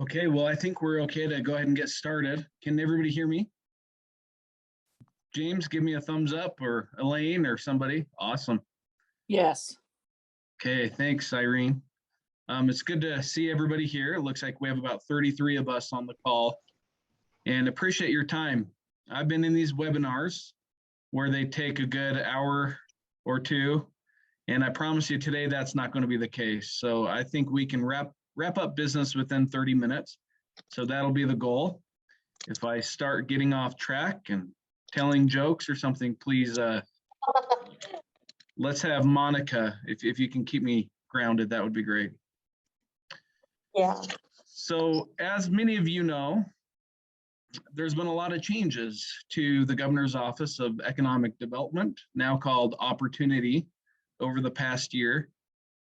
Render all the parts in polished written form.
Okay, well, I think we're okay to go ahead and get started. Can everybody hear me? James, give me a thumbs up, or Elaine or somebody. Awesome. Yes. Okay, thanks, Irene. It's good to see everybody here. It looks like we have about 33 of us on the call, and appreciate your time. I've been in these webinars where they take a good hour or two, and I promise you today that's not going to be the case. So I think we can wrap up business within 30 minutes. So that'll be the goal. If I start getting off track and telling jokes or something, please let's have Monica. If you can keep me grounded, that would be great. Yeah. So as many of you know, there's been a lot of changes to the Governor's Office of Economic Development, now called Opportunity, over the past year.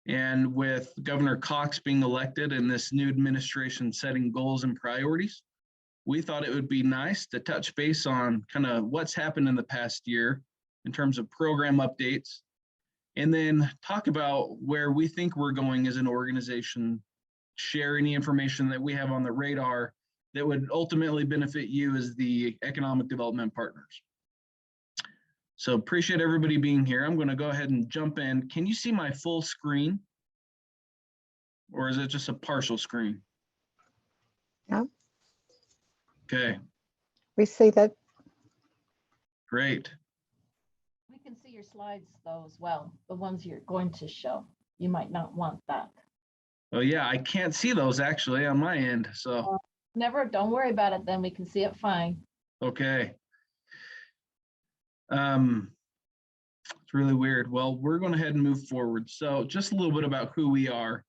And with Governor Caucus being elected and this new administration setting goals and priorities, we thought it would be nice to touch base on kind of what's happened in the past year in terms of program updates, and then talk about where we think we're going as an organization, share any information that we have on the radar that would ultimately benefit you as the economic development partners. So appreciate everybody being here. I'm going to go ahead and jump in. Can you see my full screen? Or is it just a partial screen? Yeah. Okay. We see that. Great. We can see your slides though as well, the ones you're going to show. You might not want that. Oh yeah, I can't see those actually on my end. So Don't worry about it then. We can see it fine. okay. It's really weird. Well, we're going to head and move forward. So just a little bit about who we are.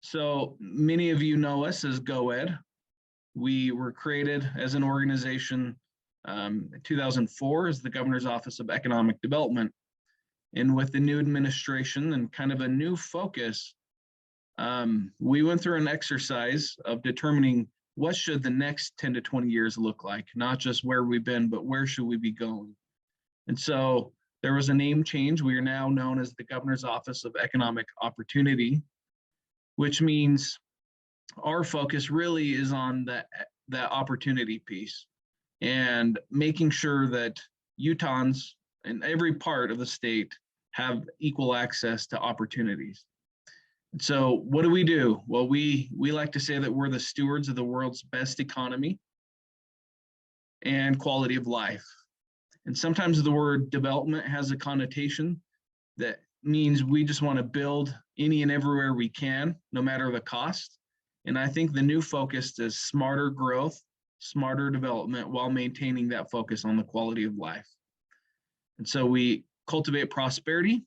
So many of you know us as GoEd. We were created as an organization in 2004 as the Governor's Office of Economic Development. And with the new administration and kind of a new focus, we went through an exercise of determining what should the next 10 to 20 years look like, not just where we've been, but where should we be going. And so there was a name change. We are now known as the Governor's Office of Economic Opportunity, which means our focus really is on that opportunity piece and making sure that Utahns in every part of the state have equal access to opportunities. And so what do? Well, we like to say that we're the stewards of the world's best economy and quality of life. And sometimes the word development has a connotation that means we just want to build any and everywhere we can, no matter the cost. And I think the new focus is smarter growth, smarter development, while maintaining that focus on the quality of life. And so we cultivate prosperity,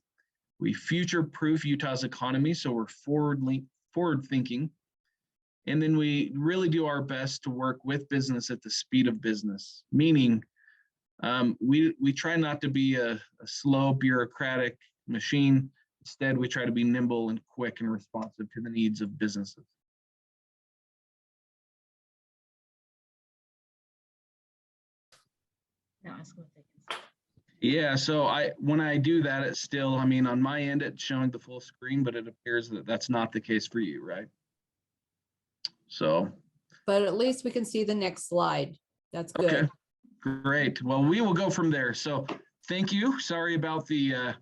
we future-proof Utah's economy, so we're forward-thinking, and then we really do our best to work with business at the speed of business, meaning we try not to be a slow bureaucratic machine. Instead, we try to be nimble and quick and responsive to the needs of businesses. Now ask what they can see. Yeah, so when I do that, it's still, I mean, on my end, it's showing the full screen, but it appears that that's not the case for you, right? So. But at least we can see the next slide. That's good. Okay, great. Well, we will go from there. So thank you. Sorry about the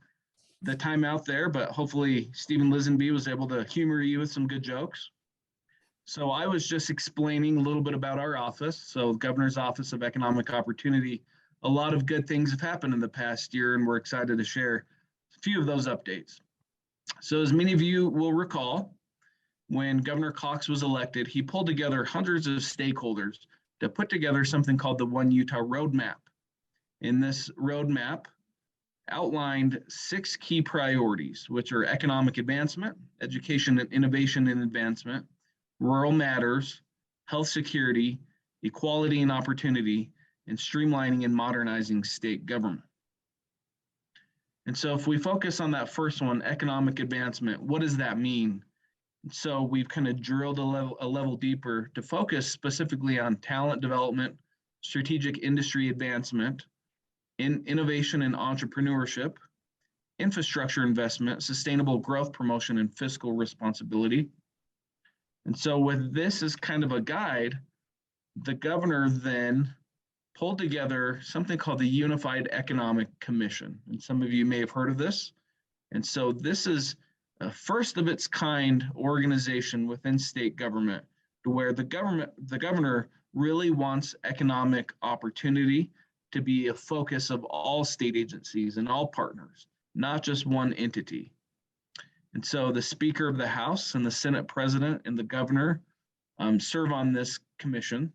timeout there, but hopefully Stephen Lisenby was able to humor you with some good jokes. So I was just explaining a little bit about our office. So Governor's Office of Economic Opportunity. A lot of good things have happened in the past year, and we're excited to share a few of those updates. So as many of you will recall, when Governor Caucus was elected, he pulled together hundreds of stakeholders to put together something called the One Utah Roadmap. In this roadmap outlined 6 key priorities, which are economic advancement, education and innovation and advancement, rural matters, health security, equality and opportunity, and streamlining and modernizing state government. And so if we focus on that first one, economic advancement, what does that mean? So we've kind of drilled a level deeper to focus specifically on talent development, strategic industry advancement, innovation and entrepreneurship, infrastructure investment, sustainable growth promotion, and fiscal responsibility. And so with this as kind of a guide, the governor then pulled together something called the Unified Economic Commission. And some of you may have heard of this. And so this is a first of its kind organization within state government to where the governor really wants economic opportunity to be a focus of all state agencies and all partners, not just one entity. And so the Speaker of the House and the Senate President and the governor serve on this commission,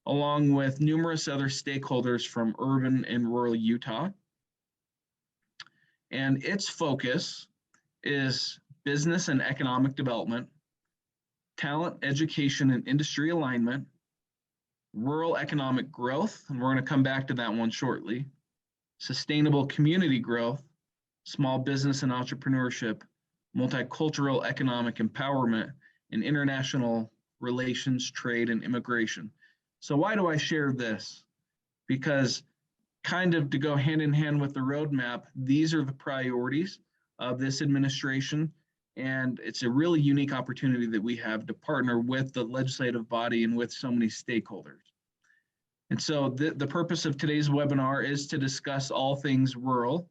along with numerous other stakeholders from urban and rural Utah. And its focus is business and economic development, talent, education, and industry alignment, rural economic growth, and we're going to come back to that one shortly, sustainable community growth, small business and entrepreneurship, multicultural economic empowerment, and international relations, trade, and immigration. So why do I share this? Because kind of to go hand in hand with the roadmap, these are the priorities of this administration. And it's a really unique opportunity that we have to partner with the legislative body and with so many stakeholders. And so the purpose of today's webinar is to discuss all things rural.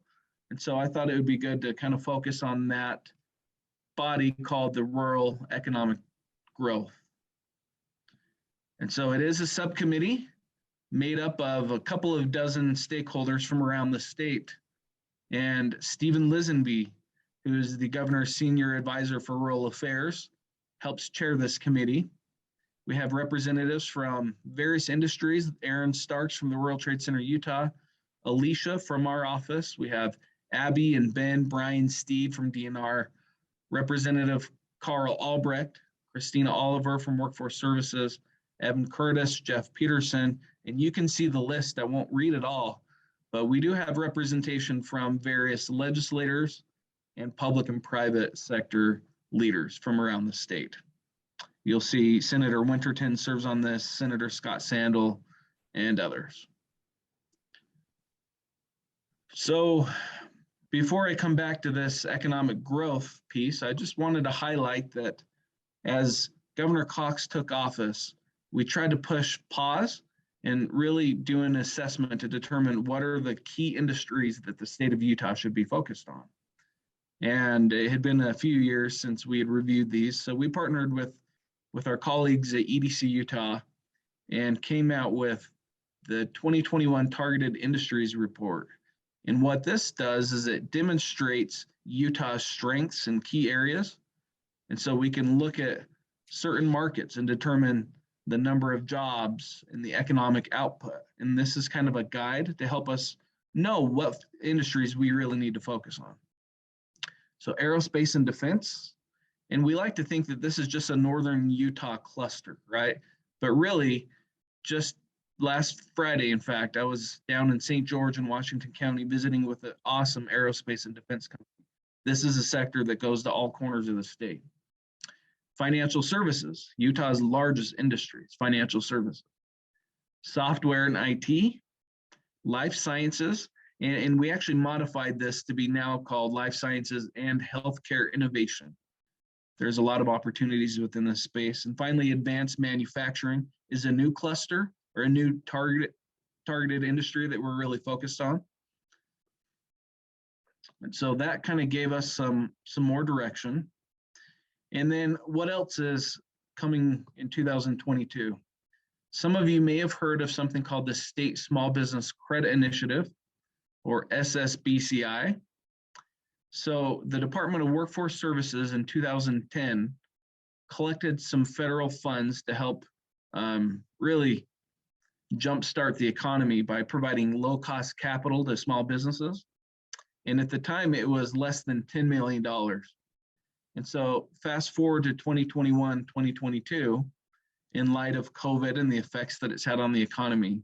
And so I thought it would be good to kind of focus on that body called the Rural Economic Growth. And so it is a subcommittee made up of a couple of dozen stakeholders from around the state. And Stephen Lisenby, who is the governor's senior advisor for rural affairs, helps chair this committee. We have representatives from various industries, Aaron Starks from the World Trade Center, Utah, Alicia from our office. We have Abby and Ben, Brian, Steve from DNR, Representative Carl Albrecht, Christina Oliver from Workforce Services, Evan Curtis, Jeff Peterson, and you can see the list. I won't read it all, but we do have representation from various legislators and public and private sector leaders from around the state. You'll see Senator Winterton serves on this, Senator Scott Sandel, and others. So before I come back to this economic growth piece, I just wanted to highlight that as Governor Caucus took office, we tried to push pause and really do an assessment to determine what are the key industries that the state of Utah should be focused on. And it had been a few years since we had reviewed these. So we partnered with our colleagues at EDC Utah and came out with the 2021 Targeted Industries Report. And what this does is it demonstrates Utah's strengths in key areas. And so we can look at certain markets and determine the number of jobs and the economic output. And this is kind of a guide to help us know what industries we really need to focus on. So aerospace and defense, and we like to think that this is just a northern Utah cluster, right? But really, just last Friday, in fact, I was down in St. George in Washington County visiting with an awesome aerospace and defense company. This is a sector that goes to all corners of the state. Financial services, Utah's largest industries, financial services. Software and IT, life sciences, and we actually modified this to be now called life sciences and healthcare innovation. There's a lot of opportunities within this space. And finally, advanced manufacturing is a new cluster or a new targeted industry that we're really focused on. And so that kind of gave us some more direction. And then what else is coming in 2022? Some of you may have heard of something called the State Small Business Credit Initiative, or SSBCI. So the Department of Workforce Services in 2010 collected some federal funds to help really jumpstart the economy by providing low-cost capital to small businesses. And at the time, it was less than $10 million. And so fast forward to 2021, 2022, in light of COVID and the effects that it's had on the economy,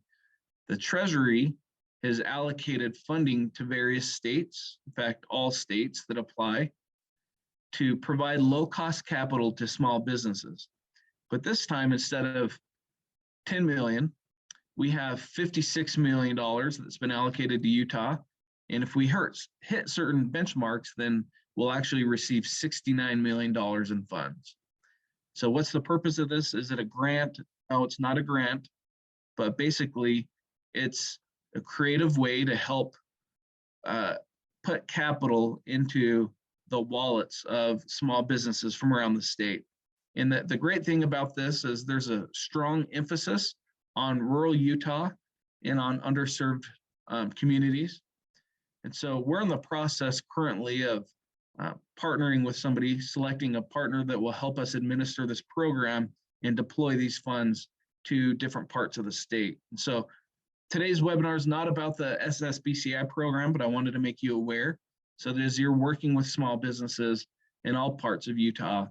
the Treasury has allocated funding to various states, in fact, all states that apply, to provide low-cost capital to small businesses. But this time, instead of 10 million, we have $56 million that's been allocated to Utah. And if we hit certain benchmarks, then we'll actually receive $69 million in funds. So what's the purpose of this? Is it a grant? No, it's not a grant, but basically it's a creative way to help put capital into the wallets of small businesses from around the state. And the great thing about this is there's a strong emphasis on rural Utah and on underserved communities. And so we're in the process currently of partnering with somebody, selecting a partner that will help us administer this program and deploy these funds to different parts of the state. And so today's webinar is not about the SSBCI program, but I wanted to make you aware so that as you're working with small businesses in all parts of Utah,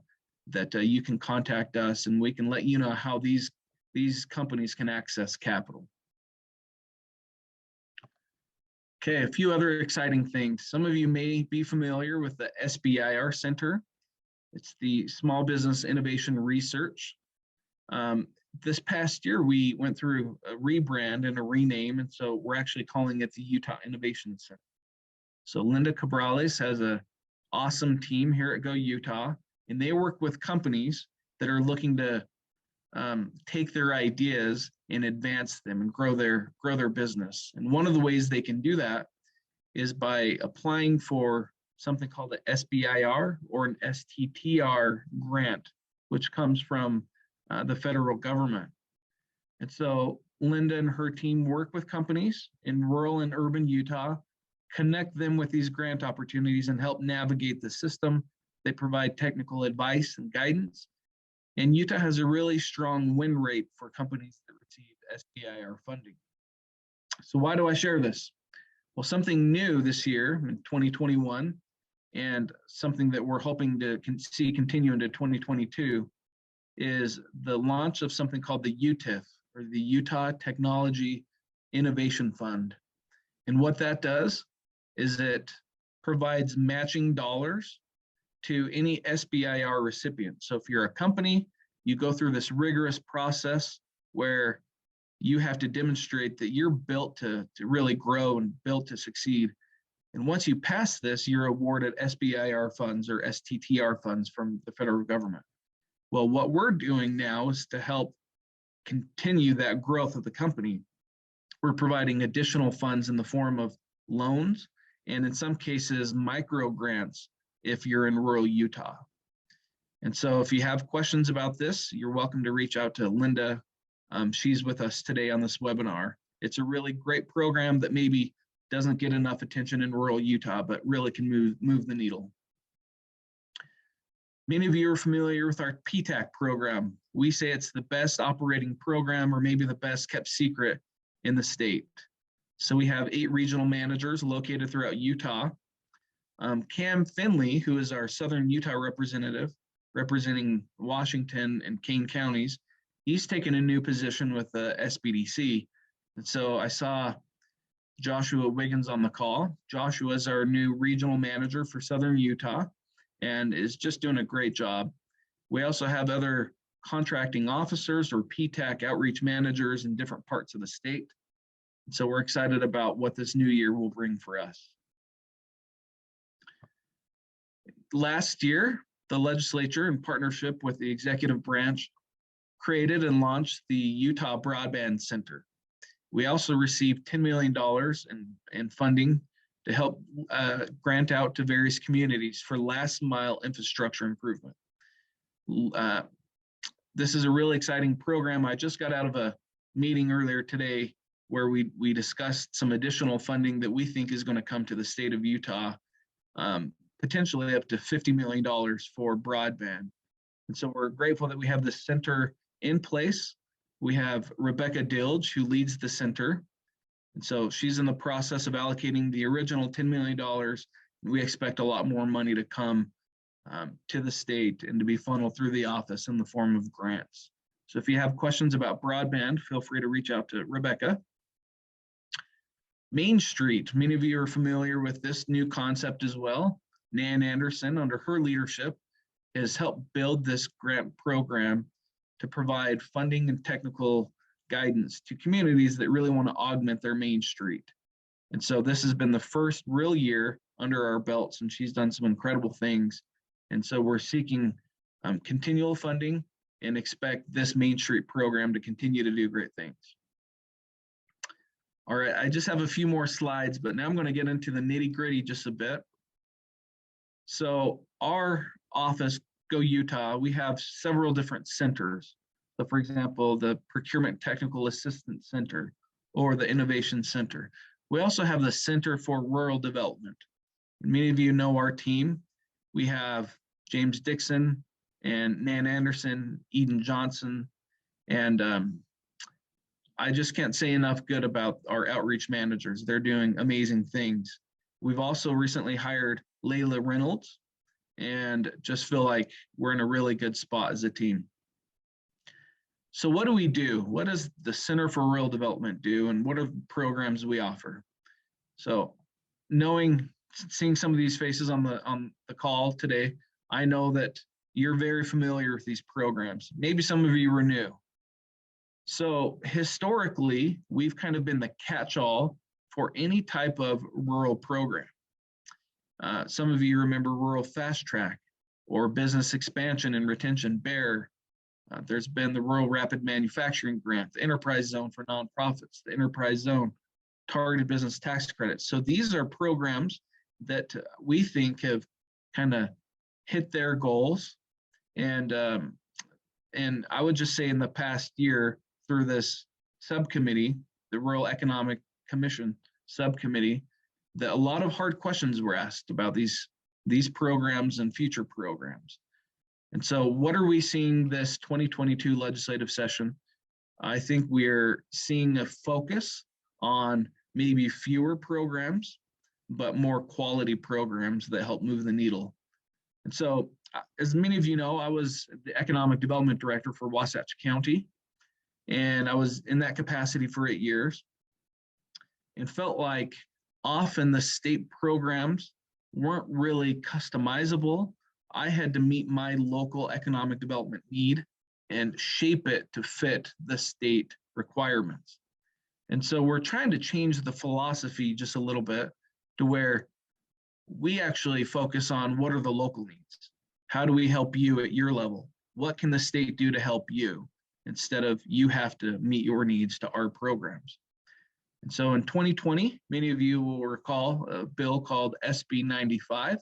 that you can contact us and we can let you know how these companies can access capital. Okay, a few other exciting things. Some of you may be familiar with the SBIR Center. It's the Small Business Innovation Research. This past year, we went through a rebrand and a rename, and so we're actually calling it the Utah Innovation Center. So Linda Cabrales has an awesome team here at Go Utah, and they work with companies that are looking to take their ideas and advance them and grow their business. And one of the ways they can do that is by applying for something called the SBIR or an STTR grant, which comes from the federal government. And so Linda and her team work with companies in rural and urban Utah, connect them with these grant opportunities and help navigate the system. They provide technical advice and guidance. And Utah has a really strong win rate for companies that receive SBIR funding. So why do I share this? Well, something new this year in 2021, and something that we're hoping to see continue into 2022, is the launch of something called the UTIF, or the Utah Technology Innovation Fund. And what that does is it provides matching dollars to any SBIR recipient. So if you're a company, you go through this rigorous process where you have to demonstrate that you're built to really grow and built to succeed. And once you pass this, you're awarded SBIR funds or STTR funds from the federal government. Well, what we're doing now is to help continue that growth of the company. We're providing additional funds in the form of loans and in some cases micro grants if you're in rural Utah. And so if you have questions about this, you're welcome to reach out to Linda. She's with us today on this webinar. It's a really great program that maybe doesn't get enough attention in rural Utah, but really can move the needle. Many of you are familiar with our Ptac program. We say it's the best operating program, or maybe the best kept secret in the state. So we have 8 regional managers located throughout Utah. Cam Finley, who is our Southern Utah representative, representing Washington and Kane counties, he's taken a new position with the SBDC. And so I saw Joshua Wiggins on the call. Joshua is our new regional manager for Southern Utah and is just doing a great job. We also have other contracting officers or Ptac outreach managers in different parts of the state. So we're excited about what this new year will bring for us. Last year, the legislature, in partnership with the executive branch, created and launched the Utah Broadband Center. We also received $10 million in funding to help grant out to various communities for last mile infrastructure improvement. This is a really exciting program. I just got out of a meeting earlier today where we discussed some additional funding that we think is going to come to the state of Utah, potentially up to $50 million for broadband. And so we're grateful that we have this center in place. We have Rebecca Dilge, who leads the center. And so she's in the process of allocating the original $10 million. We expect a lot more money to come to the state and to be funneled through the office in the form of grants. So if you have questions about broadband, feel free to reach out to Rebecca. Main Street, many of you are familiar with this new concept as well. Nan Anderson, under her leadership, has helped build this grant program to provide funding and technical guidance to communities that really want to augment their main street. And so this has been the first real year under our belts, and she's done some incredible things. And so we're seeking continual funding and expect this Main Street program to continue to do great things. All right, I just have a few more slides, but now I'm going to get into the nitty-gritty just a bit. So our office, Go Utah, we have several different centers. So for example, the Procurement Technical Assistance Center or the Innovation Center. We also have the Center for Rural Development. Many of you know our team. We have James Dixon and Nan Anderson, Eden Johnson, and I just can't say enough good about our outreach managers. They're doing amazing things. We've also recently hired Layla Reynolds, and just feel like we're in a really good spot as a team. So what do we do? What does the Center for Rural Development do, and what are the programs we offer? So seeing some of these faces on the call today, I know that you're very familiar with these programs. Maybe some of you were new. So historically, we've kind of been the catch-all for any type of rural program. Some of you remember Rural Fast Track or Business Expansion and Retention, BEAR. There's been the Rural Rapid Manufacturing Grant, the Enterprise Zone for nonprofits, the Enterprise Zone, Targeted Business Tax Credits. So these are programs that we think have kind of hit their goals. And I would just say in the past year, through this subcommittee, the Rural Economic Commission subcommittee, that a lot of hard questions were asked about these programs and future programs. And so what are we seeing this 2022 legislative session? I think we're seeing a focus on maybe fewer programs, but more quality programs that help move the needle. And so, as many of you know, I was the Economic Development Director for Wasatch County, and I was in that capacity for 8 years, and felt like often the state programs weren't really customizable. I had to meet my local economic development need and shape it to fit the state requirements. And so we're trying to change the philosophy just a little bit to where we actually focus on what are the local needs? How do we help you at your level? What can the state do to help you? Instead of you have to meet your needs to our programs. And so in 2020, many of you will recall a bill called SB 95.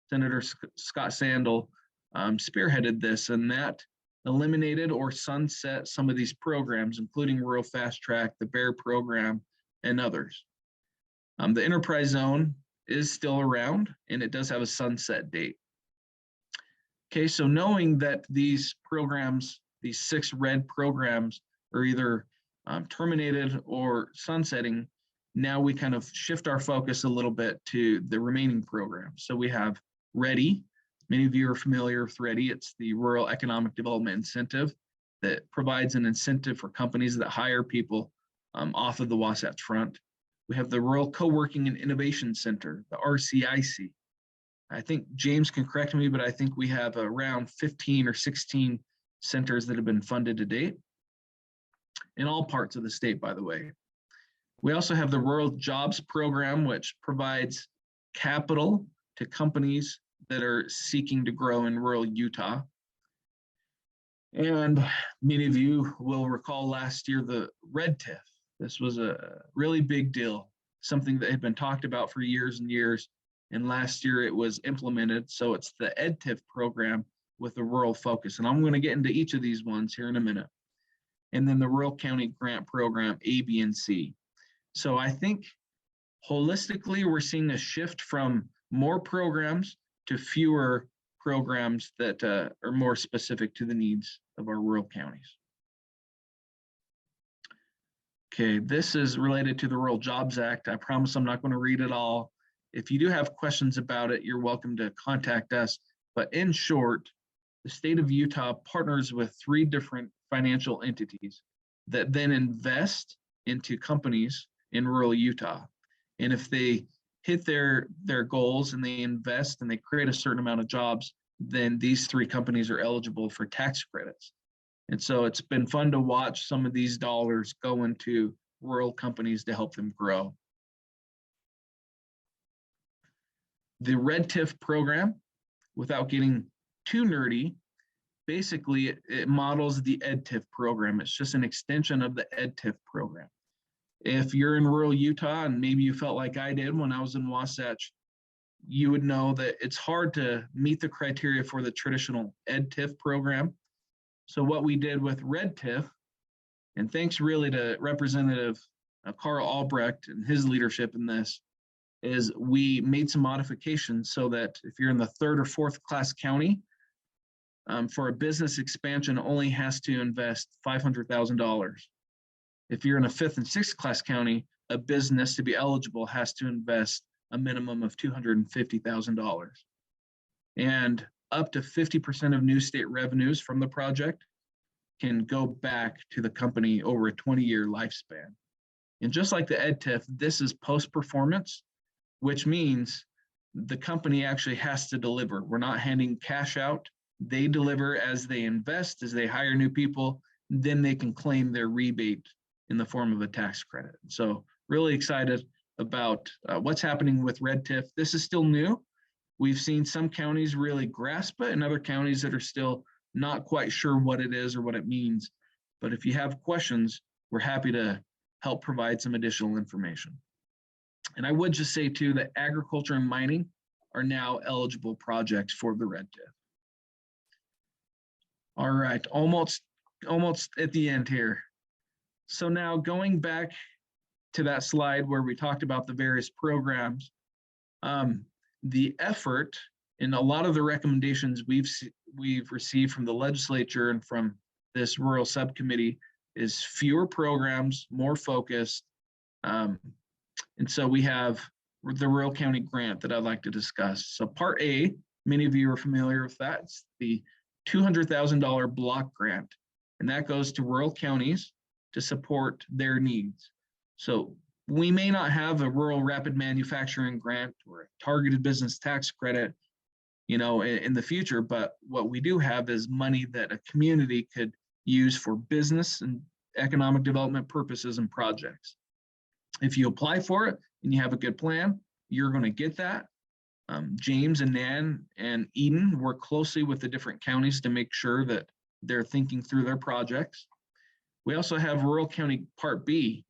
Senator Scott Sandel spearheaded this, and that eliminated or sunset some of these programs, including Rural Fast Track, the BEAR program, and others. The Enterprise Zone is still around, and it does have a sunset date. Okay, so knowing that these programs, these 6 red programs, are either terminated or sunsetting, now we kind of shift our focus a little bit to the remaining programs. So we have READY. Many of you are familiar with READY. It's the Rural Economic Development Incentive that provides an incentive for companies that hire people off of the Wasatch Front. We have the Rural Co-working and Innovation Center, the RCIC. I think James can correct me, but I think we have around 15 or 16 centers that have been funded to date in all parts of the state, by the way. We also have the Rural Jobs Program, which provides capital to companies that are seeking to grow in rural Utah. And many of you will recall last year the Red TIF. This was a really big deal, something that had been talked about for years and years. And last year it was implemented. So it's the EdTIF program with a rural focus. And I'm going to get into each of these ones here in a minute. And then the Rural County Grant Program, A, B, and C. So I think holistically, we're seeing a shift from more programs to fewer programs that are more specific to the needs of our rural counties. Okay, this is related to the Rural Jobs Act. I promise I'm not going to read it all. If you do have questions about it, you're welcome to contact us. But in short, the state of Utah partners with 3 different financial entities that then invest into companies in rural Utah. And if they hit their goals and they invest and they create a certain amount of jobs, then these 3 companies are eligible for tax credits. And so it's been fun to watch some of these dollars go into rural companies to help them grow. The Red TIF program, without getting too nerdy, basically it models the EdTIF program. It's just an extension of the EdTIF program. If you're in rural Utah, and maybe you felt like I did when I was in Wasatch, you would know that it's hard to meet the criteria for the traditional EdTIF program. So what we did with RedTIF, and thanks really to Representative Carl Albrecht and his leadership in this, is we made some modifications so that if you're in the 3rd or 4th class county, for a business expansion only has to invest $500,000. If you're in a 5th and 6th class county, a business to be eligible has to invest a minimum of $250,000. And up to 50% of new state revenues from the project can go back to the company over a 20-year lifespan. And just like the EdTIF, this is post-performance, which means the company actually has to deliver. We're not handing cash out. They deliver as they invest, as they hire new people, then they can claim their rebate in the form of a tax credit. So really excited about what's happening with RedTIF. This is still new. We've seen some counties really grasp it and other counties that are still not quite sure what it is or what it means. But if you have questions, we're happy to help provide some additional information. And I would just say too that agriculture and mining are now eligible projects for the RedTIF. All right, almost at the end here. So now going back to that slide where we talked about the various programs, the effort in a lot of the recommendations we've received from the legislature and from this rural subcommittee is fewer programs, more focused. And so we have the rural county grant that I'd like to discuss. So Part A, many of you are familiar with that. It's the $200,000 block grant, and that goes to rural counties to support their needs. So we may not have a rural rapid manufacturing grant or a targeted business tax credit, in the future, but what we do have is money that a community could use for business and economic development purposes and projects. If you apply for it and you have a good plan, you're going to get that. James and Nan and Eden work closely with the different counties to make sure that they're thinking through their projects. We also have Rural County Part B,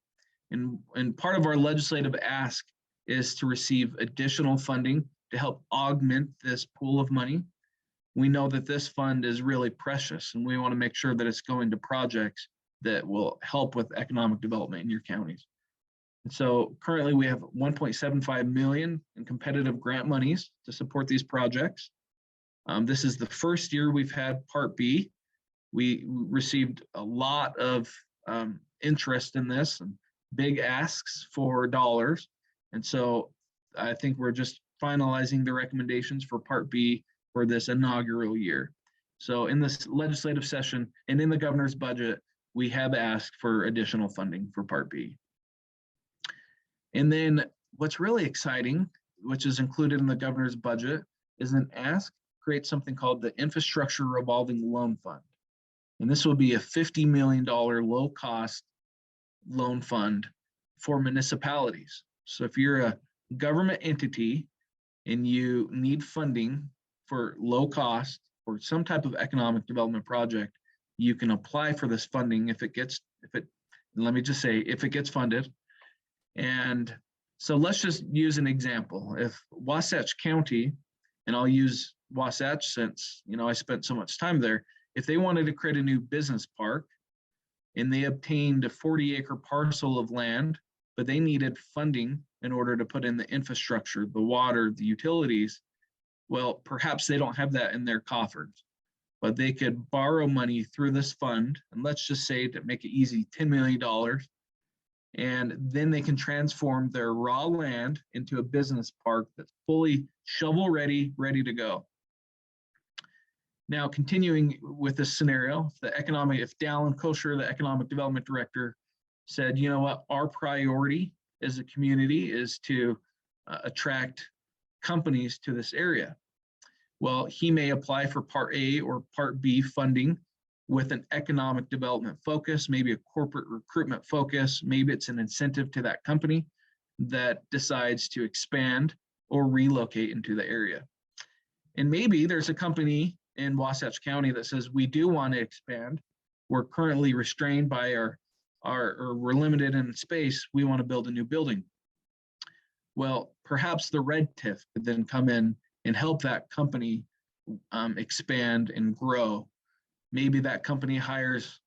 and part of our legislative ask is to receive additional funding to help augment this pool of money. We know that this fund is really precious, and we want to make sure that it's going to projects that will help with economic development in your counties. And so currently we have 1.75 million in competitive grant monies to support these projects. This is the first year we've had Part B. We received a lot of interest in this and big asks for dollars. And so I think we're just finalizing the recommendations for Part B for this inaugural year. So in this legislative session and in the governor's budget, we have asked for additional funding for Part B. And then what's really exciting, which is included in the governor's budget, is an ask to create something called the Infrastructure Revolving Loan Fund. And this will be a $50 million low-cost loan fund for municipalities. So if you're a government entity and you need funding for low cost or some type of economic development project, you can apply for this funding if it gets funded. And so let's just use an example. If Wasatch County, and I'll use Wasatch since I spent so much time there, if they wanted to create a new business park and they obtained a 40-acre parcel of land, but they needed funding in order to put in the infrastructure, the water, the utilities, well, perhaps they don't have that in their coffers, but they could borrow money through this fund, and let's just say, to make it easy, $10 million, and then they can transform their raw land into a business park that's fully shovel ready, ready to go. Now, continuing with this scenario, if Dallin Kosher, the economic development director, said, you know what, our priority as a community is to attract companies to this area. Well, he may apply for Part A or Part B funding with an economic development focus, maybe a corporate recruitment focus, maybe it's an incentive to that company that decides to expand or relocate into the area. And maybe there's a company in Wasatch County that says we do want to expand. We're currently restrained by or we're limited in space. We want to build a new building. Well, perhaps the red TIF could then come in and help that company expand and grow. Maybe that company hires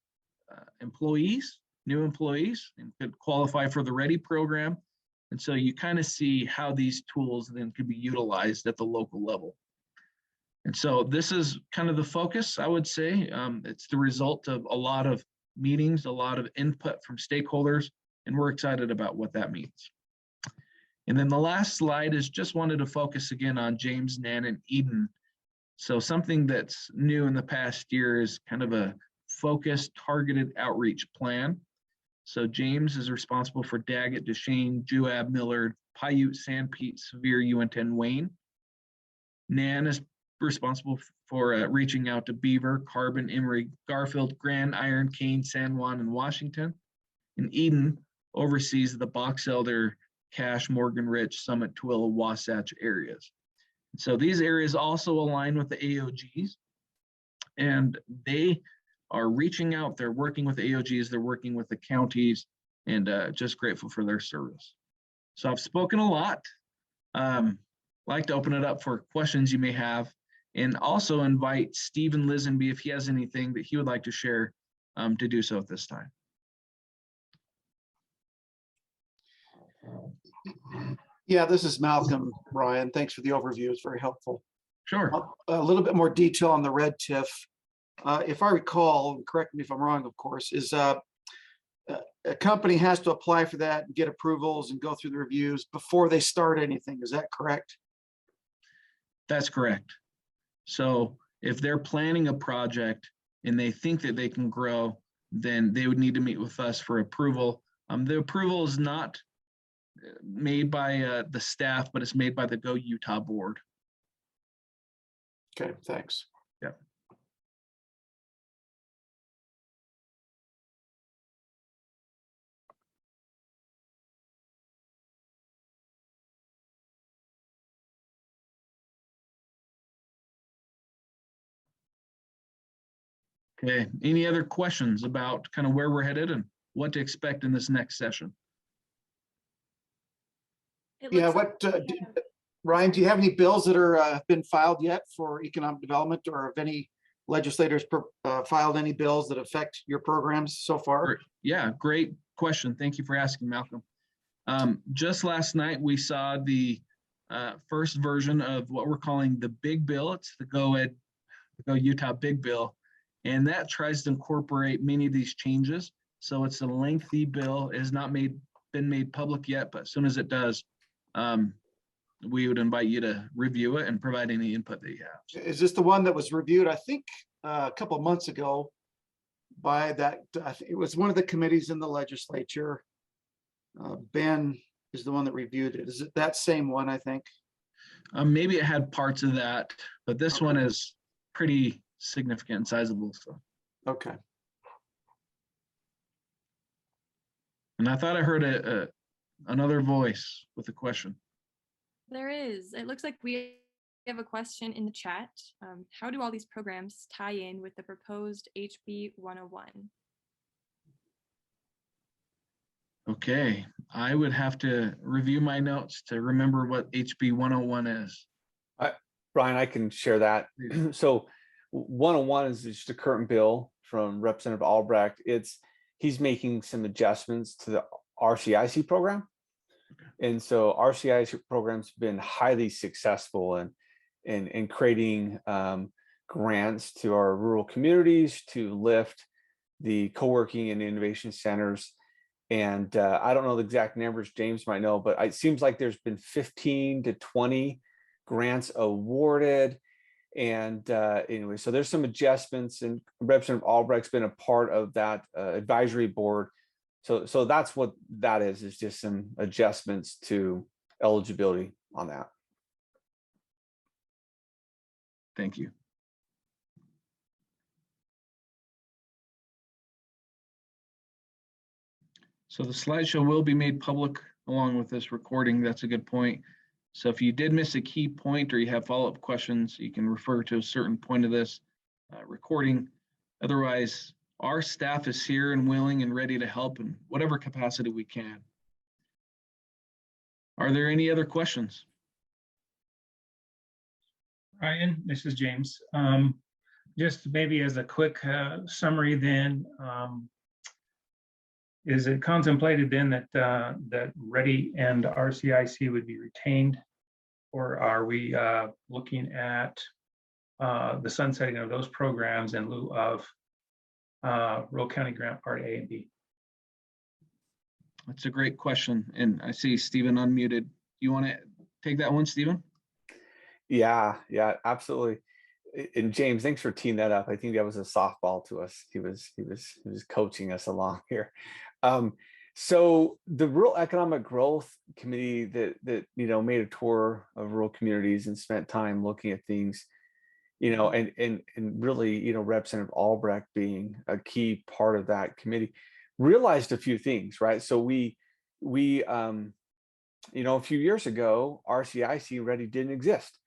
new employees, and could qualify for the READY program. And so you kind of see how these tools then could be utilized at the local level. And so this is kind of the focus, I would say. It's the result of a lot of meetings, a lot of input from stakeholders, and we're excited about what that means. And then the last slide is just wanted to focus again on James, Nan, and Eden. So something that's new in the past year is kind of a focused, targeted outreach plan. So James is responsible for Daggett, Duchesne, Juab, Millard, Paiute, Sanpete, Sevier, Uinta, Wayne. Nan is responsible for reaching out to Beaver, Carbon, Emory, Garfield, Grand, Iron, Kane, San Juan, and Washington. And Eden oversees the Box Elder, Cache, Morgan Rich, Summit, Tooele, Wasatch areas. So these areas also align with the AOGs, and they are reaching out. They're working with the AOGs, they're working with the counties, and just grateful for their service. So I've spoken a lot. Like to open it up for questions you may have, and also invite Stephen Lisenby, if he has anything that he would like to share, to do so at this time. Yeah, this is Malcolm, Ryan. Thanks for the overview. It's very helpful. Sure. A little bit more detail on the red TIF. If I recall, correct me if I'm wrong, of course, is a company has to apply for that and get approvals and go through the reviews before they start anything. Is that correct? That's correct. So if they're planning a project and they think that they can grow, then they would need to meet with us for approval. The approval is not made by the staff, but it's made by the Go Utah board. Okay, thanks. Yep. Okay, any other questions about kind of where we're headed and what to expect in this next session? Yeah, Ryan, do you have any bills that are been filed yet for economic development, or have any legislators filed any bills that affect your programs so far? Yeah, great question. Thank you for asking, Malcolm. Just last night, we saw the first version of what we're calling the Big Bill. It's the Go Utah Big Bill, and that tries to incorporate many of these changes. So it's a lengthy bill. It has not been made public yet, but as soon as it does, we would invite you to review it and provide any input that you have. Is this the one that was reviewed, I think, a couple of months ago by that? I think it was one of the committees in the legislature. Ben is the one that reviewed it. Is it that same one, I think? Maybe it had parts of that, but this one is pretty significant and sizable. So. Okay. And I thought I heard another voice with a question. There is. It looks like we have a question in the chat. How do all these programs tie in with the proposed HB 101? Okay, I would have to review my notes to remember what HB 101 is. Brian, I can share that. So 101 is just a current bill from Representative Albrecht. He's making some adjustments to the RCIC program. And so RCIC program's been highly successful in creating grants to our rural communities to lift the co-working and innovation centers. And I don't know the exact numbers, James might know, but it seems like there's been 15 to 20 grants awarded. And anyway, so there's some adjustments, and Representative Albrecht's been a part of that advisory board. So that's what that is just some adjustments to eligibility on that. Thank you. So the slideshow will be made public along with this recording. That's a good point. So if you did miss a key point or you have follow-up questions, you can refer to a certain point of this recording. Otherwise, our staff is here and willing and ready to help in whatever capacity we can. Are there any other questions? Ryan, this is James. Just maybe as a quick summary then, is it contemplated then that that READY and RCIC would be retained? Or are we looking at the sunsetting of those programs in lieu of Rural County Grant Part A and B? That's a great question. And I see Stephen unmuted. You want to take that one, Stephen? Yeah, absolutely. And James, thanks for teeing that up. I think that was a softball to us. He was coaching us along here. So the Rural Economic Growth Committee that made a tour of rural communities and spent time looking at things, and really, Representative Albrecht being a key part of that committee, realized a few things, right? So we a few years ago, RCIC READY didn't exist,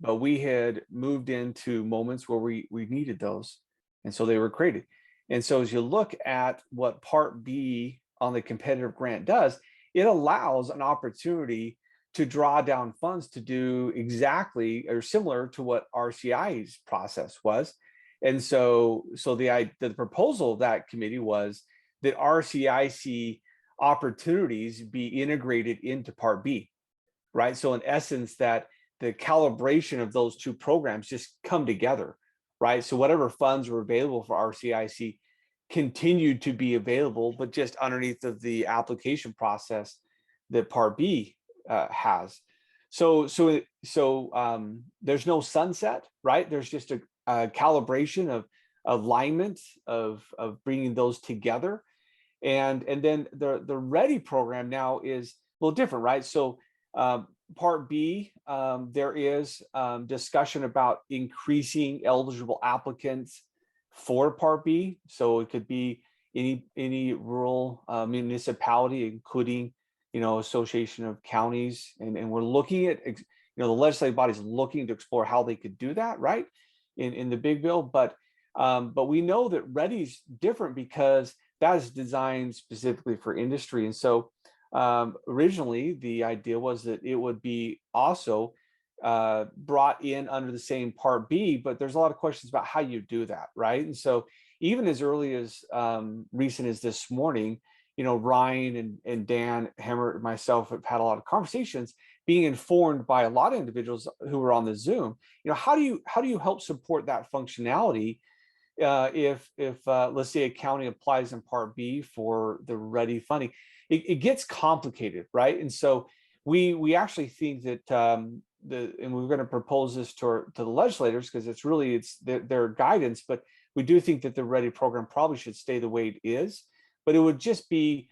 but we had moved into moments where we needed those, and so they were created. And so as you look at what Part B on the competitive grant does, it allows an opportunity to draw down funds to do exactly or similar to what RCI's process was. And so the proposal of that committee was that RCIC opportunities be integrated into Part B, right? So in essence, that the calibration of those two programs just come together, right? So whatever funds were available for RCIC continued to be available, but just underneath of the application process that Part B has. So there's no sunset, right? There's just a calibration of alignment of bringing those together. And then the READY program now is a little different, right? So Part B, there is discussion about increasing eligible applicants for Part B. So it could be any rural municipality, including association of counties, and we're looking at the legislative bodies looking to explore how they could do that, right, in the big bill. But we know that READY's different because that is designed specifically for industry. And so originally the idea was that it would be also brought in under the same Part B, but there's a lot of questions about how you do that, right? And so even as early as recent as this morning, Ryan and Dan Hammer and myself have had a lot of conversations, being informed by a lot of individuals who were on the Zoom. How do you help support that functionality if let's say a county applies in Part B for the READY funding? It gets complicated, right? And so we actually think that and we're going to propose this to the legislators because it's their guidance, but we do think that the READY program probably should stay the way it is, but it would just be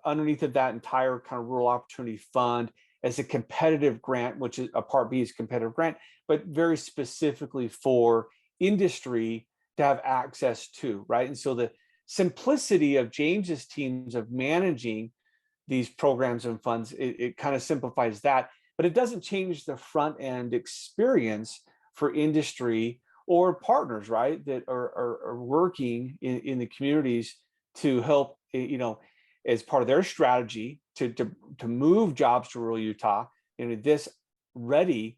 underneath of that entire kind of rural opportunity fund as a competitive grant, which is a Part B is competitive grant, but very specifically for industry to have access to, right? And so the simplicity of James's teams of managing these programs and funds, it kind of simplifies that, but it doesn't change the front end experience for industry or partners, right, that are working in the communities to help, as part of their strategy to move jobs to rural Utah. This READY,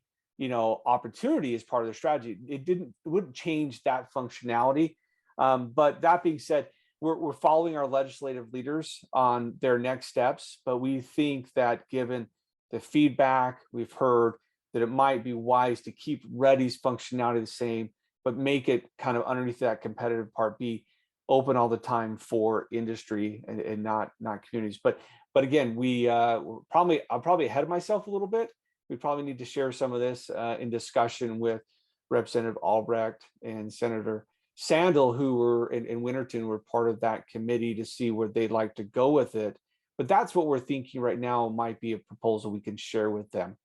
opportunity is part of their strategy. It wouldn't change that functionality. But that being said, we're following our legislative leaders on their next steps, but we think that given the feedback we've heard, that it might be wise to keep READY's functionality the same, but make it kind of underneath that competitive Part B open all the time for industry and not communities. But again, I'll probably ahead of myself a little bit. We probably need to share some of this in discussion with Representative Albrecht and Senator Sandel, who were in Winterton, were part of that committee to see where they'd like to go with it. But that's what we're thinking right now might be a proposal we can share with them.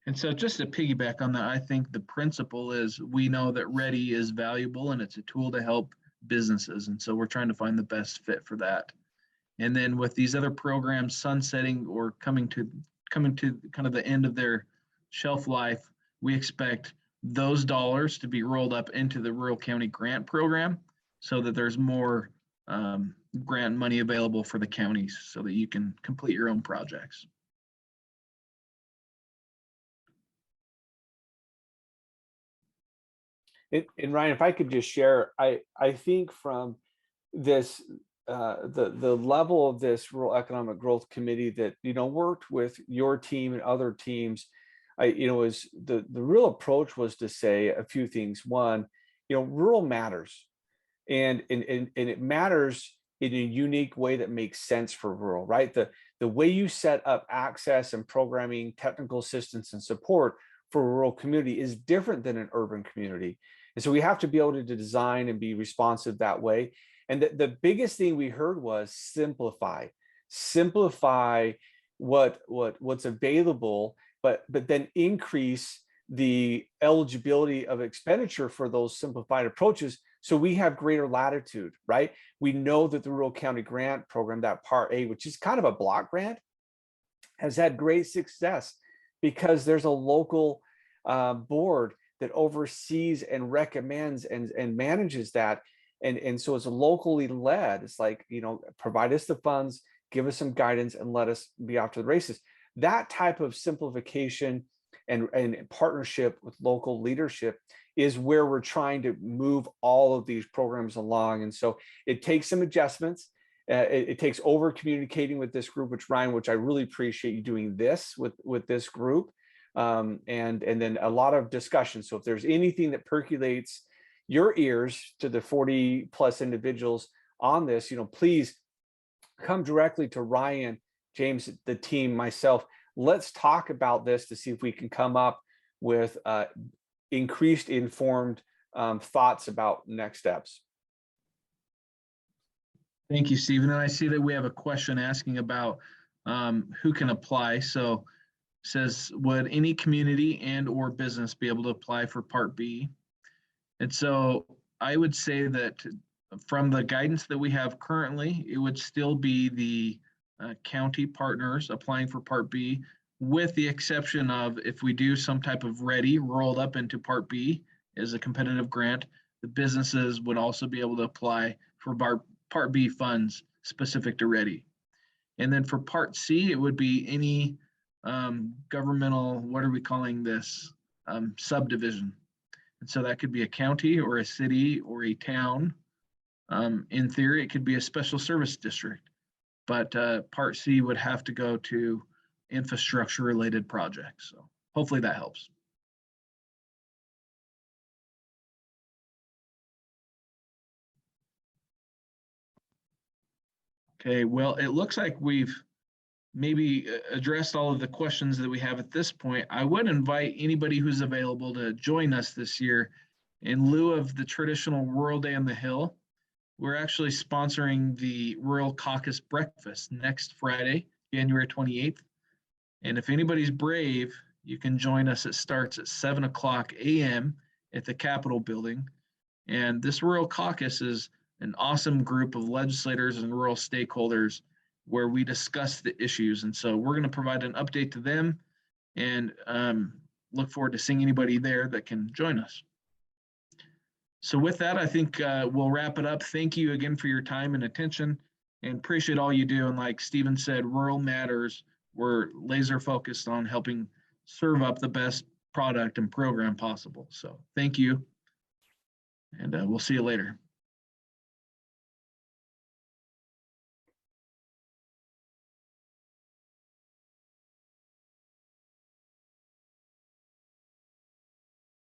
And so just to piggyback on that, I think the principle is we know that READY is valuable and it's a tool to help businesses. And so we're trying to find the best fit for that. And then with these other programs sunsetting or coming to kind of the end of their shelf life, we expect those dollars to be rolled up into the rural county grant program so that there's more grant money available for the counties so that you can complete your own projects. And Ryan, if I could just share, I think from this, the level of this Rural Economic Growth Committee that, worked with your team and other teams, is the real approach was to say a few things. One, rural matters, and it matters in a unique way that makes sense for rural, right? The way you set up access and programming, technical assistance and support for a rural community is different than an urban community. And so we have to be able to design and be responsive that way. And the biggest thing we heard was simplify what's available, but then increase the eligibility of expenditure for those simplified approaches. So we have greater latitude, right? We know that the Rural County Grant Program, that Part A, which is kind of a block grant, has had great success because there's a local board that oversees and recommends and manages that. And so it's locally led. It's like, provide us the funds, give us some guidance, and let us be off to the races. That type of simplification and partnership with local leadership is where we're trying to move all of these programs along. And so it takes some adjustments. It takes over communicating with this group, which I really appreciate you doing this with this group. And then a lot of discussion. So if there's anything that percolates your ears to the 40 plus individuals on this, please come directly to Ryan, James, the team, myself. Let's talk about this to see if we can come up with increased informed thoughts about next steps. Thank you, Stephen. And I see that we have a question asking about who can apply. So says, would any community and or business be able to apply for Part B? And so I would say that from the guidance that we have currently, it would still be the county partners applying for Part B, with the exception of if we do some type of ready rolled up into Part B as a competitive grant, the businesses would also be able to apply for Part B funds specific to ready. And then for Part C, it would be any governmental, what are we calling this, subdivision. And so that could be a county or a city or a town. In theory, it could be a special service district, but Part C would have to go to infrastructure related projects. So hopefully that helps. Okay, well, it looks like we've maybe addressed all of the questions that we have at this point. I would invite anybody who's available to join us this year. In lieu of the traditional Rural Day on the Hill, we're actually sponsoring the Rural Caucus Breakfast next Friday, January 28th. And if anybody's brave, you can join us. It starts at 7:00 a.m. at the Capitol building. And this Rural Caucus is an awesome group of legislators and rural stakeholders where we discuss the issues. And so we're going to provide an update to them and look forward to seeing anybody there that can join us. So with that, I think we'll wrap it up. Thank you again for your time and attention, and appreciate all you do. And like Stephen said, Rural Matters, we're laser focused on helping serve up the best product and program possible. So thank you, and we'll see you later.